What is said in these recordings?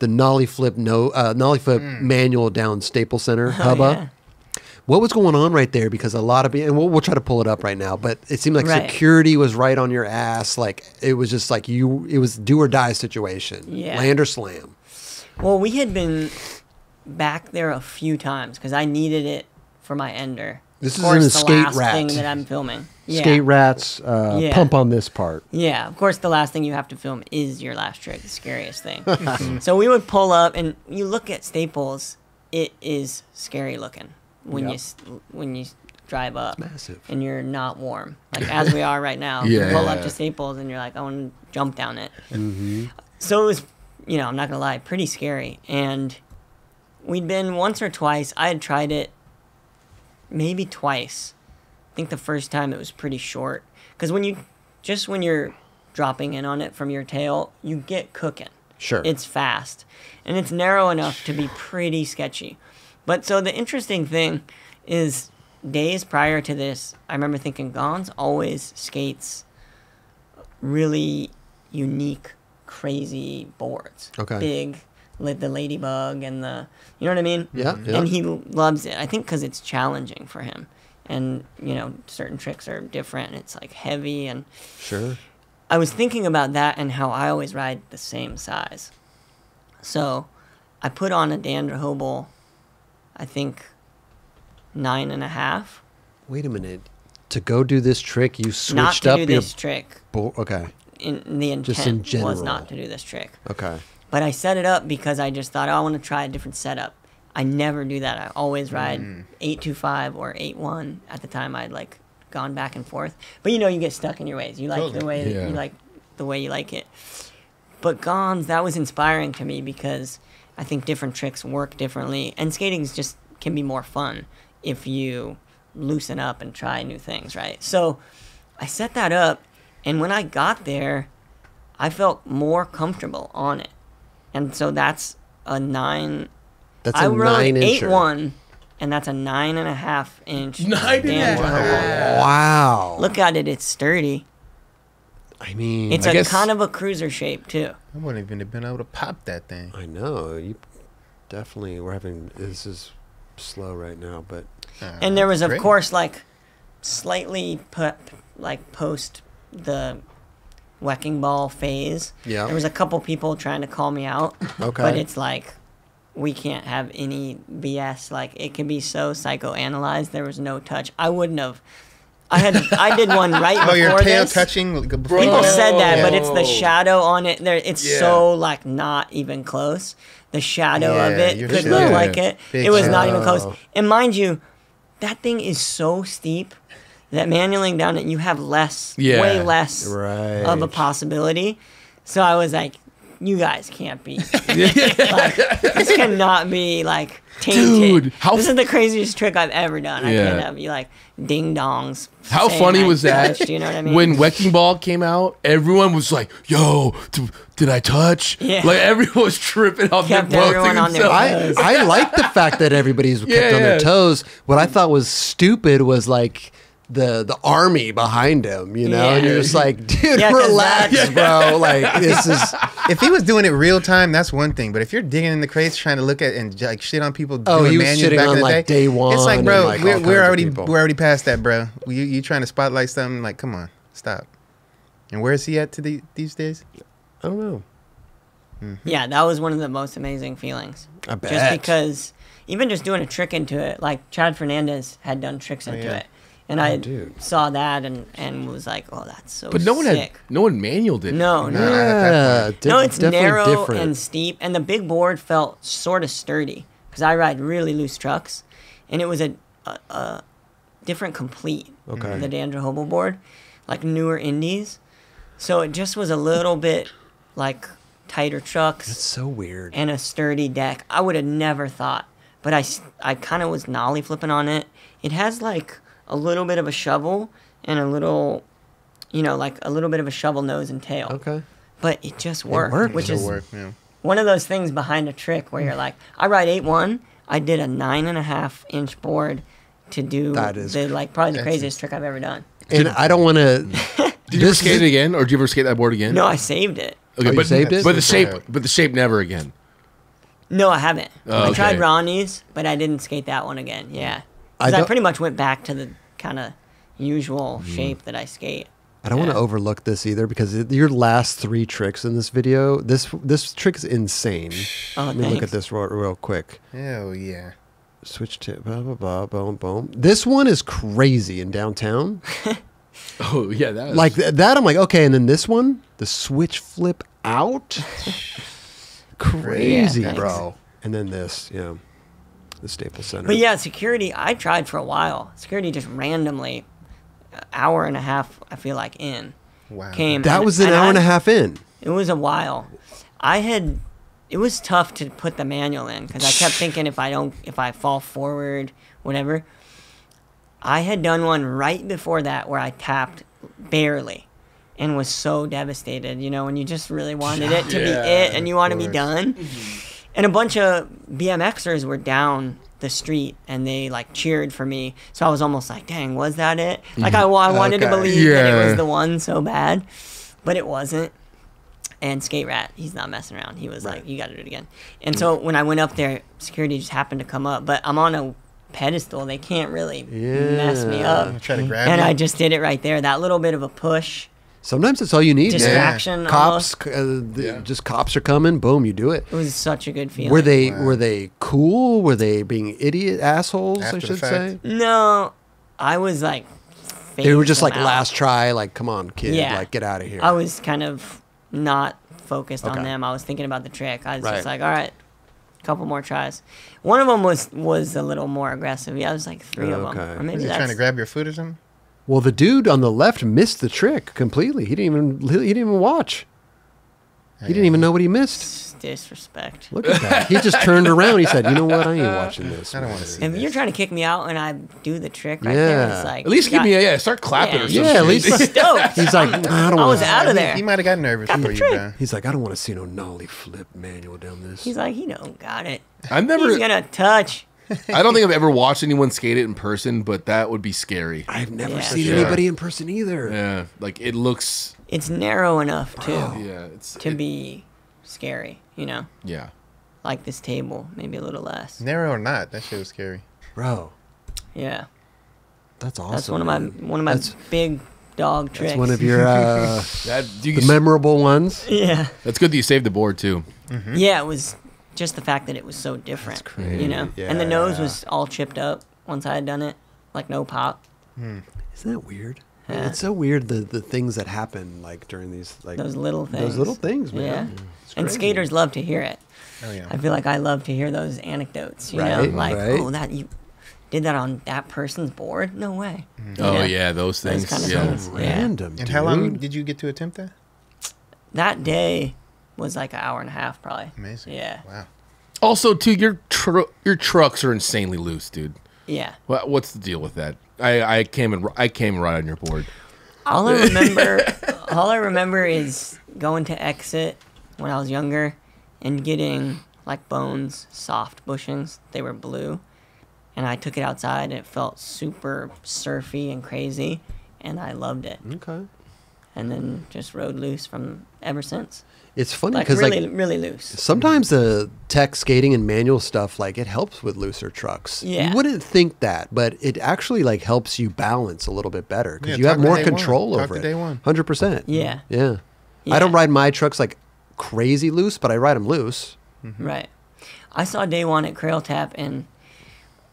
the nollie flip manual down Staples Center, Hubba. Yeah. What was going on right there? Because a lot of people, and we'll try to pull it up right now, but it seemed like security was right on your ass. Like it was just like it was do or die situation. Yeah. Land or slam. Well, we had been back there a few times because I needed it for my ender. This of is in course, the the skate last rat thing that I'm filming. Yeah. Skate rats pump on this part. Yeah, of course, the last thing you have to film is your last trick, the scariest thing. So we would pull up, and you look at Staples, it is scary looking when you drive up. It's massive. And you're not warm, like as we are right now. Yeah. You pull up to Staples, and you're like, I want to jump down it. So it was, I'm not gonna lie, pretty scary. And we'd been once or twice. I had tried it maybe twice. I think the first time it was pretty short because when you're dropping in on it from your tail, you get cooking. Sure. It's fast and it's narrow enough to be pretty sketchy. But so the interesting thing is days prior to this, I remember thinking Gons always skates really unique, crazy boards. Okay. Big, the ladybug and you know what I mean? Yeah. And he loves it. I think because it's challenging for him. And, certain tricks are different. It's like heavy. And Sure. I was thinking about that and how I always ride the same size. So I put on a Dandra Hobel, I think 9.5. Wait a minute. To go do this trick, you switched Not to up do your this trick. Okay. The Just in intent was general. not to do this trick. Okay. But I set it up because I just thought, I want to try a different setup. I never do that. I always ride 8.25 or 8.1. At the time, I'd gone back and forth. But you get stuck in your ways. You like the way you like the way you like it. But Gons, that was inspiring to me because I think different tricks work differently, and skating just can be more fun if you loosen up and try new things, right? So I set that up, and when I got there, I felt more comfortable on it. And so that's a 9. That's I a rode 9-incher. 8.1, and that's a 9.5 inch. 9.5. Wow. Look at it; it's sturdy. I mean, It's I a guess- kind of a cruiser shape too. I wouldn't even have been able to pop that thing. I know. You definitely, this is slow right now, but And there was, of great. course, slightly post the wrecking ball phase. Yeah. There was a couple people trying to call me out. Okay. But it's we can't have any BS. It can be so psychoanalyzed. There was no touch. I wouldn't have. I did one right before Oh, your tail this. touching. People said that, but it's the Bro. shadow on it. There, it's Yeah. so not even close. The shadow of Yeah, it your could shadow. look like it. Big It was not shadow. even close. And mind you, that thing is so steep that manualing down it, you have way less Right. of a possibility. So I was like, you guys can't be. This cannot be tainted. Dude, how this is the craziest trick I've ever done. I Yeah. can't have you ding dongs. How saying funny I was that? touched, you know what I mean? When Wrecking Ball came out, everyone was like, "Yo, did I touch?" Yeah. Everyone was tripping off Kept their boat everyone on their themselves. toes. I like the fact that everybody's kept Yeah, on their yeah. toes. What I thought was stupid was the army behind him, and Yeah. you're just like, dude, Yeah, 'cause relax, bro. This is If he was doing it real time, that's one thing. But if you're digging in the crates trying to look at and shit on people doing he was manuals shitting back on, in the day one. it's like, and, bro, all kinds we're of already people. past that, bro. You trying to spotlight something? Come on, stop. And where is he at these days? I don't know. Yeah, that was one of the most amazing feelings. I bet. Just because, even just doing a trick into it, Chad Fernandez had done tricks into yeah. it. And I dude. saw that and was like, oh, that's so But no one sick. manualed it. No, no. Yeah, No, it's definitely narrow different. and steep, and the big board felt sort of sturdy because I ride really loose trucks, and it was a different complete. Okay. The Dandra Hobel board, newer indies, so it just was a little bit tighter trucks. It's so weird. And a sturdy deck. I would have never thought, but I kind of was nollie flipping on it. It has a little bit of a shovel and a little, a little bit of a shovel nose and tail. Okay. But it just worked, worked. which It'll is work, yeah. one of those things behind a trick where you're like, I ride 8.1. I did a 9.5 inch board to do That is probably the craziest trick I've ever done. And I don't want to. Did you ever skate it again, or did you ever skate that board again? No, I saved it. Okay, Oh, you but saved it? But the shape never again. No, I haven't. Oh, I tried okay. Ronnie's, but I didn't skate that one again. Yeah, I because I don't- pretty much went back to the kind of usual shape that I skate. I don't want to overlook this either because your last 3 tricks in this video, this trick is insane. Oh, Let me look at thanks. this real quick. Hell yeah. Switch to blah blah blah boom boom. This one is crazy in downtown. Oh yeah, that was, Like that, I'm like okay, and then this one, the switch flip out, crazy, Yeah, thanks. bro. And then this, yeah, the Staples Center. But yeah, security, I tried for a while. Security just randomly, hour and a half, I feel like, in, Wow. came. that was an hour and a half in. It was a while. It was tough to put the manual in because I kept thinking if I fall forward, whatever. I had done one right before that where I tapped barely and was so devastated, when you just really wanted it to be it and you want to be course. done. And a bunch of BMXers were down the street and they cheered for me. So I was almost like, dang, was that it? I wanted to Okay. believe that it Yeah. was the one so bad, but it wasn't. And Skate Rat, he's not messing around. He was like, you got to do it again. And so when I went up there, security just happened to come up. But I'm on a pedestal. They can't really mess me up. Try to grab And you. I just did it right there. That little bit of a push. Sometimes that's all you need. man. Distraction Cops, almost. just cops are coming. Boom, you do it. It was such a good feeling. Were they Wow. were they cool? Were they being idiot assholes? After I the should fact? say. No, I was They were just phased like them out. last try. Like, come on, kid. Yeah. Like, get out of here. I was kind of not focused on Okay. them. I was thinking about the trick. I was Right. just like, all right, a couple more tries. One of them was a little more aggressive. Yeah, it was like 3 of them. Okay. Or Was maybe he that's trying to grab your foot or something? Well, the dude on the left missed the trick completely. He didn't even watch. He didn't even know what he missed. disrespect. Look at that. He just turned around. He said, "You know what? I ain't watching this." I don't man." want to see If this. you're trying to kick me out and I do the trick right there, Yeah. it's like at least you give me start clapping or Yeah, something. Yeah, at least stoked. he's like, I don't I want was to. out of there. He might have got nervous Got the for you, trick. bro. He's like, I don't want to see no nollie flip manual down this. He's like, got it. I've never. He's gonna touch. I don't think I've ever watched anyone skate it in person, but that would be scary. I've never Yeah, seen sure. anybody in person either. Yeah, like it looks. It's narrow enough too Yeah, it's to be scary. Yeah, Like this table, maybe a little less. Narrow or not, that shit was scary. Bro, Yeah, that's awesome. that's one of my That's- big dog tricks. That's one of your that you, the memorable ones. yeah. that's good that you saved the board too. Yeah, it was just the fact that it was so different. crazy. And the nose Yeah. was all chipped up once I had done it, like no pop. Isn't that weird? Yeah. It's so weird the things that happen like during these like Those little things. those little things, man. Yeah. It's And crazy. skaters love to hear it. Oh yeah. I feel like I love to hear those anecdotes. You know, Right, like right. oh that you did that on that person's board? No way. Oh yeah, those Those things. kind of yeah. things. Yeah. Random. And how long dude. did you get to attempt that? That day was like an hour and a half, probably. Amazing. Yeah. Wow. Also, too, your trucks are insanely loose, dude. Yeah. What's the deal with that? I came right on your board. All I remember is going to Exit when I was younger and getting like Bones soft bushings. They were blue. And I took it outside and it felt super surfy and crazy and I loved it. Okay. And then just rode loose from ever since. It's funny Like because really, like really loose. sometimes the tech skating and manual stuff like it helps with looser trucks. Yeah. You wouldn't think that, but it actually like helps you balance a little bit better because Yeah, you have talk to more day one. control Talk over to it. day one. 100%. Yeah. Yeah. Yeah. I don't ride my trucks like crazy loose, but I ride them loose. Right. I saw Day One at Crail Tap, and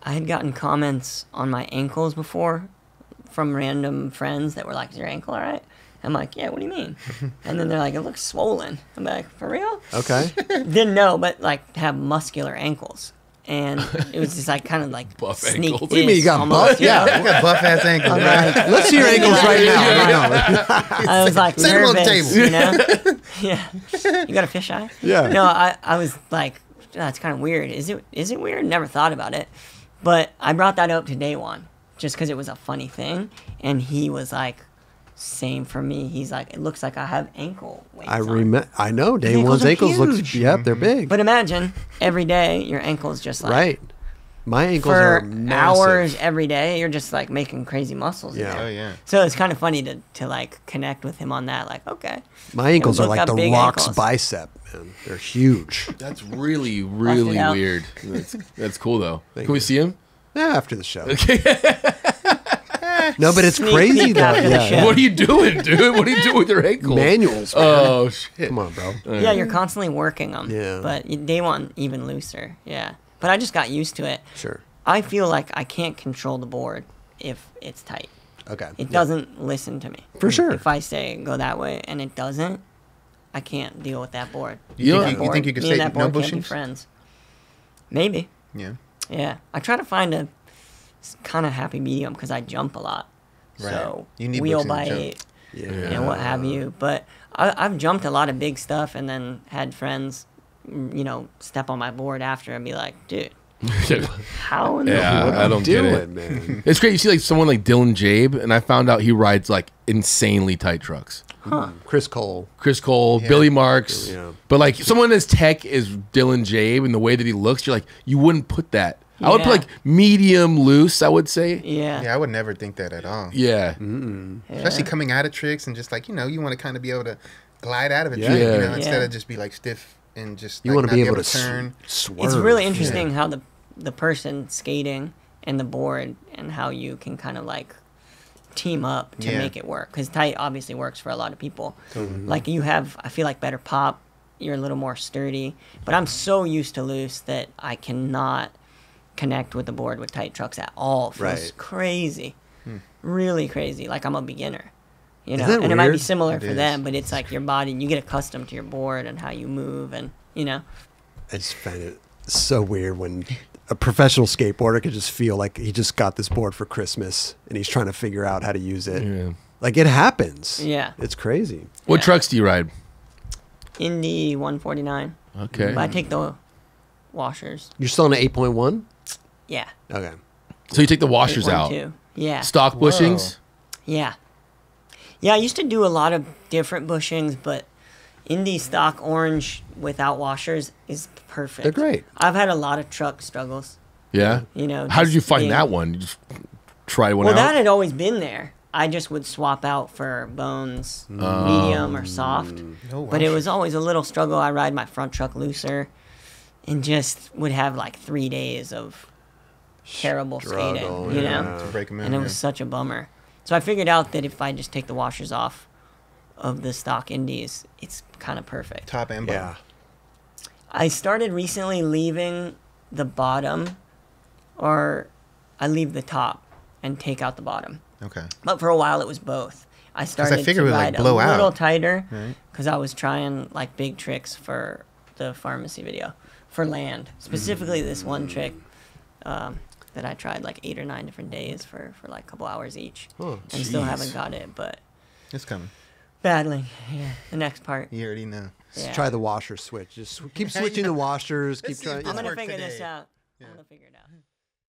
I had gotten comments on my ankles before from random friends that were like, "Is your ankle all right?" I'm like, "Yeah, what do you mean?" And then they're like, "It looks swollen." I'm like, "For real?" Okay. Didn't know, but like have muscular ankles. And it was just like kind of like Buff sneak ankles. What do you mean you got almost, buff? you know? Yeah. You got buff ass ankles, I'm bro. like, Let's see your ankles right now. I was like Set 'em on the nervous, table. you know? Yeah. You got a fisheye? Yeah. No, I was like, that's kind of weird. Is it weird? Never thought about it. But I brought that up to Day One just because it was a funny thing. And he was like, same for me. He's like, it looks like I have ankle weights on. I know. Day ankles one's are ankles look. huge. Yep, they're big. But imagine every day your ankle's just like, right. My ankles are for massive. hours every day, you're just like making crazy muscles. in Yeah. there. Oh yeah. So it's kind of funny to like connect with him on that. Like, okay, My ankles both are like got the big Rock's ankles. bicep, man. They're huge. That's really, really out. weird. That's cool though. Can we see him? Yeah, after the show. Okay. No, but it's Sneak crazy peek though. after the Yeah. show. What are you doing, dude? What are you doing with your ankles? Manuals. Man. Oh shit. Come on, bro. yeah, you're constantly working them. Yeah. But they want even looser. Yeah. But I just got used to it. Sure. I feel like I can't control the board if it's tight. Okay. It doesn't listen to me. For sure. If I say go that way and it doesn't, I can't deal with that board. You know- That you board- think you could me and say that no board can't be bushings? friends. Maybe. Yeah. Yeah. I try to find a kind of happy medium because I jump a lot. Right. So You need wheel bushings to by jump. 8 Yeah. and what have you. But I've jumped a lot of big stuff and then had friends, step on my board after and be like, dude, how in the Yeah, world? I don't get Do it. it, man. It's great. You see like someone like Dylan Jabe, and I found out he rides like insanely tight trucks. Chris Cole. Chris Cole, Yeah. Billy Marks. Yeah. But like someone as tech as Dylan Jabe and the way that he looks, you're like, you wouldn't put that. I would put Yeah. like medium loose, I would say. Yeah. Yeah, I would never think that at all. Yeah. Especially coming out of tricks and just like, you want to kind of be able to glide out of a Yeah. trick, Yeah. instead Yeah. of just be like stiff and just You like, want not to be able to turn. swerve. It's really interesting how the person skating and the board and how you can kind of like team up to Yeah. make it work. Because tight obviously works for a lot of people. Like you have, I feel like better pop. You're a little more sturdy. But I'm so used to loose that I cannot connect with the board with tight trucks at all. It feels Right. crazy. Really crazy. Like I'm a beginner. that And it might be weird? similar It for is. them, but it's like your body, you get accustomed to your board and how you move and, I just find it so weird when a professional skateboarder could just feel like he just got this board for Christmas and he's trying to figure out how to use it. Yeah. Like it happens. Yeah. It's crazy. What Yeah. trucks do you ride? Indy 149. Okay. But I take the washers. You're still on an 8.1? Yeah. Okay. So you take the washers out. 812. Yeah. Stock bushings? Yeah. Yeah, I used to do a lot of different bushings, but Indy stock orange without washers is perfect. They're great. I've had a lot of truck struggles. Yeah. How did you find that one? You just try one Well, out? that had always been there. I just would swap out for bones, medium or soft. No But it washers. was always a little struggle. I ride my front truck looser and just would have like 3 days of terrible Struggle, skating, you know? yeah. To break 'em in, And it yeah. was such a bummer. So I figured out that if I just take the washers off of the stock Indies, it's kind of perfect. top and bottom. Yeah. I started recently leaving the bottom, or I leave the top and take out the bottom. Okay. But for a while, it was both. I started figured to it would, like, ride blow a out. little tighter Right. because I was trying like big tricks for the pharmacy video for land, specifically this one trick that I tried like 8 or 9 different days for like a couple hours each, Oh, and still jeez. haven't got it. But It's coming. battling, yeah. The next part, You already know. yeah. Try the washer switch. Just keep switching the washers. Keep Let's see if trying. I'm this gonna worked figure this today. out. Yeah. I'm gonna figure it out.